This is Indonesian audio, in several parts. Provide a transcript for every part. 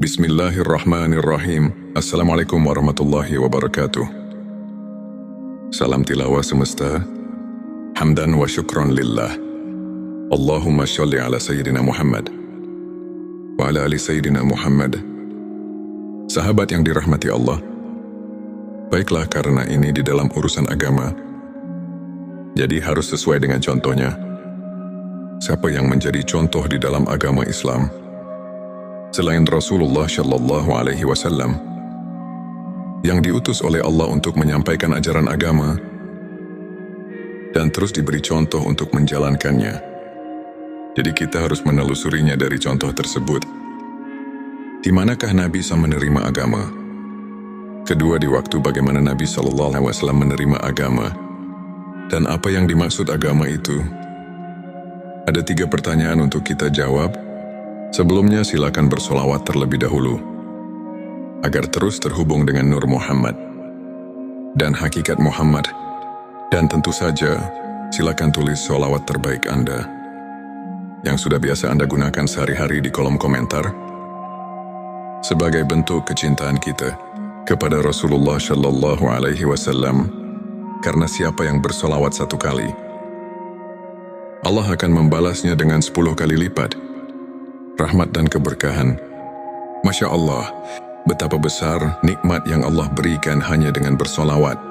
Bismillahirrahmanirrahim. Assalamualaikum warahmatullahi wabarakatuh. Salam tilawah semesta. Hamdan wa syukron lillah. Allahumma sholli ala Sayyidina Muhammad wa ala ali Sayyidina Muhammad. Sahabat yang dirahmati Allah, baiklah karena ini di dalam urusan agama, jadi harus sesuai dengan contohnya. Siapa yang menjadi contoh di dalam agama Islam selain Rasulullah Shallallahu Alaihi Wasallam yang diutus oleh Allah untuk menyampaikan ajaran agama dan terus diberi contoh untuk menjalankannya. Jadi kita harus menelusurinya dari contoh tersebut. Di manakah Nabi SAW menerima agama? Kedua, di waktu bagaimana Nabi Shallallahu Alaihi Wasallam menerima agama dan apa yang dimaksud agama itu. Ada 3 pertanyaan untuk kita jawab. Sebelumnya silakan bersolawat terlebih dahulu, agar terus terhubung dengan Nur Muhammad dan hakikat Muhammad. Dan tentu saja, silakan tulis solawat terbaik Anda, yang sudah biasa Anda gunakan sehari-hari di kolom komentar, sebagai bentuk kecintaan kita kepada Rasulullah Shallallahu Alaihi Wasallam. Karena siapa yang bersolawat 1 kali, Allah akan membalasnya dengan 10 kali lipat rahmat dan keberkahan. Masya Allah, betapa besar nikmat yang Allah berikan hanya dengan bersolawat.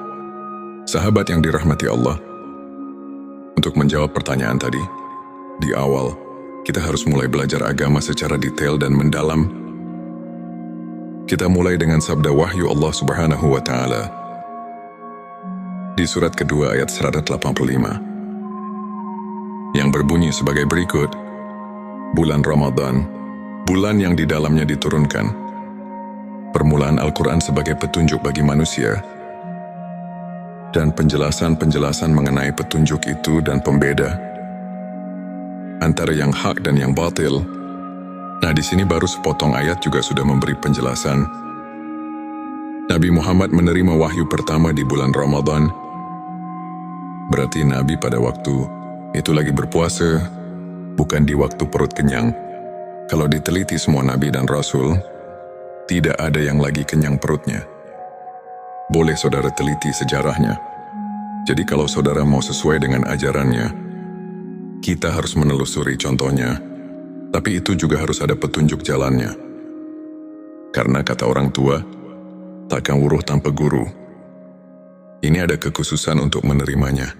Sahabat yang dirahmati Allah, untuk menjawab pertanyaan tadi, di awal, kita harus mulai belajar agama secara detail dan mendalam. Kita mulai dengan sabda wahyu Allah Subhanahu wa Ta'ala di surat kedua ayat 185 yang berbunyi sebagai berikut. Bulan Ramadan, bulan yang di dalamnya diturunkan permulaan Al-Quran sebagai petunjuk bagi manusia, dan penjelasan-penjelasan mengenai petunjuk itu dan pembeda antara yang hak dan yang batil. Nah, di sini baru sepotong ayat juga sudah memberi penjelasan. Nabi Muhammad menerima wahyu pertama di bulan Ramadan. Berarti Nabi pada waktu itu lagi berpuasa, bukan di waktu perut kenyang. Kalau diteliti semua Nabi dan Rasul, tidak ada yang lagi kenyang perutnya. Boleh saudara teliti sejarahnya. Jadi kalau saudara mau sesuai dengan ajarannya, kita harus menelusuri contohnya. Tapi itu juga harus ada petunjuk jalannya. Karena kata orang tua, takkan wuruh tanpa guru. Ini ada kekhususan untuk menerimanya.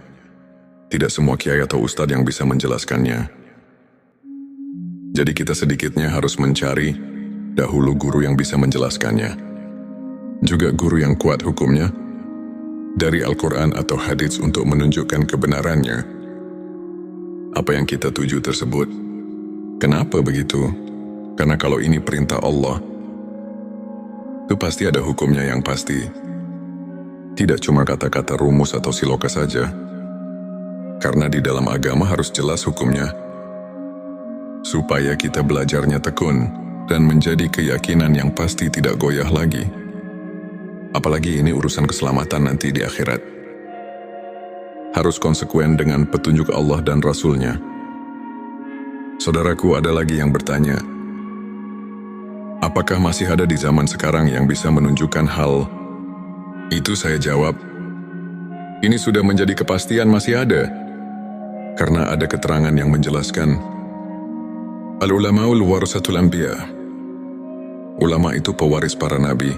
Tidak semua kiai atau ustadz yang bisa menjelaskannya. Jadi kita sedikitnya harus mencari dahulu guru yang bisa menjelaskannya. Juga guru yang kuat hukumnya dari Al-Quran atau hadits untuk menunjukkan kebenarannya. Apa yang kita tuju tersebut. Kenapa begitu? Karena kalau ini perintah Allah, itu pasti ada hukumnya yang pasti. Tidak cuma kata-kata rumus atau siloka saja. Karena di dalam agama harus jelas hukumnya, supaya kita belajarnya tekun dan menjadi keyakinan yang pasti tidak goyah lagi. Apalagi ini urusan keselamatan nanti di akhirat. Harus konsekuen dengan petunjuk Allah dan Rasul-Nya. Saudaraku, ada lagi yang bertanya, apakah masih ada di zaman sekarang yang bisa menunjukkan hal itu? Saya jawab, ini sudah menjadi kepastian masih ada. Karena ada keterangan yang menjelaskan, Al-ulama'ul warasatul anbiya. Ulama itu pewaris para nabi.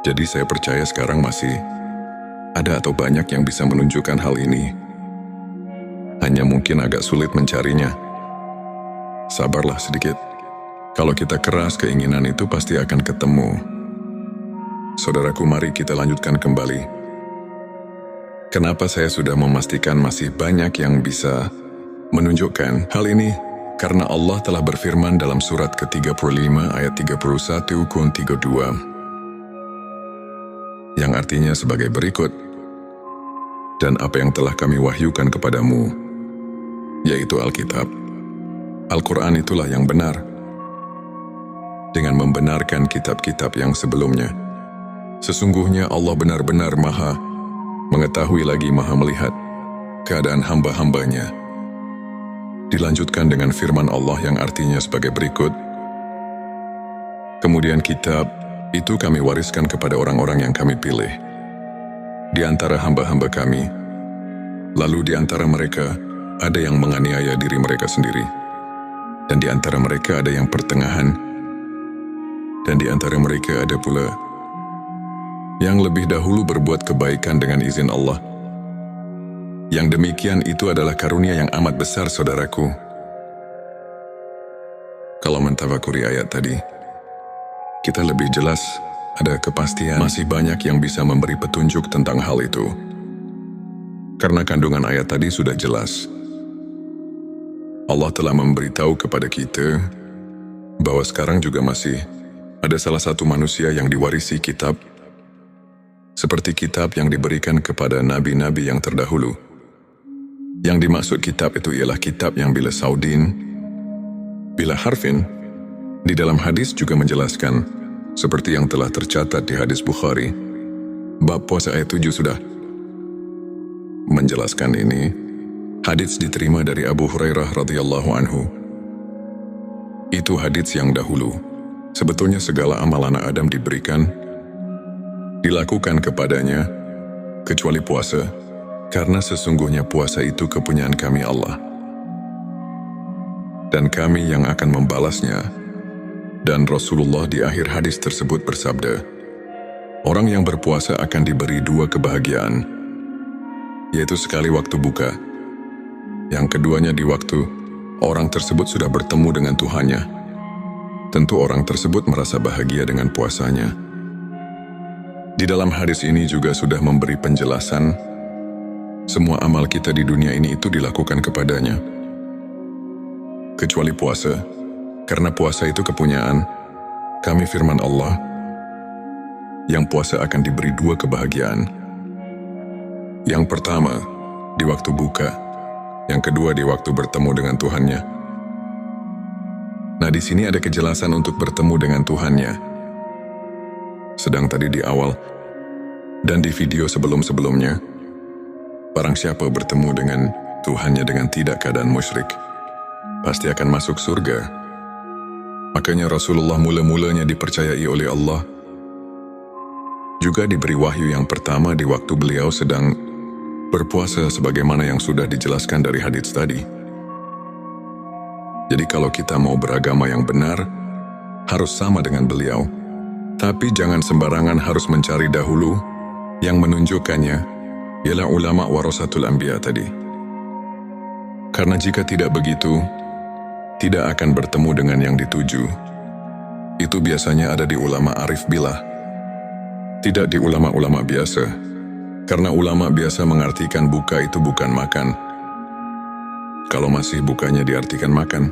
Jadi saya percaya sekarang masih ada atau banyak yang bisa menunjukkan hal ini. Hanya mungkin agak sulit mencarinya. Sabarlah sedikit. Kalau kita keras keinginan itu pasti akan ketemu. Saudaraku, mari kita lanjutkan kembali. Kenapa saya sudah memastikan masih banyak yang bisa menunjukkan hal ini? Karena Allah telah berfirman dalam surat ke-35 ayat 31-32 yang artinya sebagai berikut. Dan apa yang telah kami wahyukan kepadamu, yaitu Alkitab, Al-Quran itulah yang benar, dengan membenarkan kitab-kitab yang sebelumnya. Sesungguhnya Allah benar-benar maha mengetahui lagi maha melihat keadaan hamba-hambanya. Dilanjutkan dengan firman Allah yang artinya sebagai berikut. Kemudian kitab itu kami wariskan kepada orang-orang yang kami pilih di antara hamba-hamba kami. Lalu di antara mereka ada yang menganiaya diri mereka sendiri, dan di antara mereka ada yang pertengahan, dan di antara mereka ada pula yang lebih dahulu berbuat kebaikan dengan izin Allah. Yang demikian itu adalah karunia yang amat besar, saudaraku. Kalau mentafakuri ayat tadi, kita lebih jelas ada kepastian masih banyak yang bisa memberi petunjuk tentang hal itu. Karena kandungan ayat tadi sudah jelas. Allah telah memberitahu kepada kita bahwa sekarang juga masih ada salah satu manusia yang diwarisi kitab, seperti kitab yang diberikan kepada nabi-nabi yang terdahulu. Yang dimaksud kitab itu ialah kitab yang bila saudin, bila harfin. Di dalam hadis juga menjelaskan, seperti yang telah tercatat di hadis Bukhari, bab puasa ayat 7 sudah menjelaskan ini. Hadis diterima dari Abu Hurairah radhiyallahu anhu. Itu hadis yang dahulu. Sebetulnya segala amal anak Adam diberikan, dilakukan kepadanya, kecuali puasa, karena sesungguhnya puasa itu kepunyaan kami Allah. Dan kami yang akan membalasnya. Dan Rasulullah di akhir hadis tersebut bersabda, orang yang berpuasa akan diberi 2 kebahagiaan, yaitu sekali waktu buka, yang keduanya di waktu orang tersebut sudah bertemu dengan Tuhannya. Tentu orang tersebut merasa bahagia dengan puasanya. Di dalam hadis ini juga sudah memberi penjelasan, semua amal kita di dunia ini itu dilakukan kepadanya, kecuali puasa. Karena puasa itu kepunyaan kami, firman Allah, yang puasa akan diberi 2 kebahagiaan. Yang pertama, di waktu buka. Yang kedua, di waktu bertemu dengan Tuhannya. Nah, di sini ada kejelasan untuk bertemu dengan Tuhannya. Sedang tadi di awal dan di video sebelum-sebelumnya, barang siapa bertemu dengan Tuhannya dengan tidak keadaan musyrik, pasti akan masuk surga. Makanya Rasulullah mula-mulanya dipercayai oleh Allah. Juga diberi wahyu yang pertama di waktu beliau sedang berpuasa sebagaimana yang sudah dijelaskan dari hadits tadi. Jadi kalau kita mau beragama yang benar, harus sama dengan beliau. Tapi jangan sembarangan harus mencari dahulu yang menunjukkannya, ialah ulama warasatul anbiya tadi. Karena jika tidak begitu, tidak akan bertemu dengan yang dituju. Itu biasanya ada di ulama arif billah, tidak di ulama-ulama biasa. Karena ulama biasa mengartikan buka itu bukan makan. Kalau masih bukanya diartikan makan,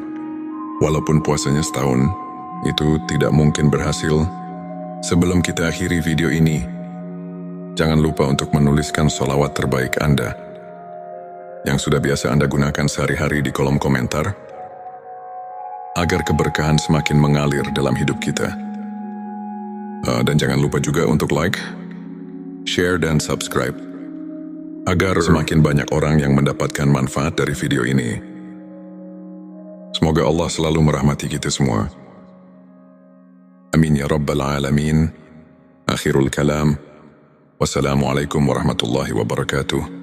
walaupun puasanya setahun, itu tidak mungkin berhasil. Sebelum kita akhiri video ini, jangan lupa untuk menuliskan sholawat terbaik Anda yang sudah biasa Anda gunakan sehari-hari di kolom komentar, agar keberkahan semakin mengalir dalam hidup kita. Dan jangan lupa juga untuk like, share, dan subscribe, agar semakin banyak orang yang mendapatkan manfaat dari video ini. Semoga Allah selalu merahmati kita semua. Amin ya Rabbal Alamin. Akhirul kalam. Wassalamualaikum warahmatullahi wabarakatuh.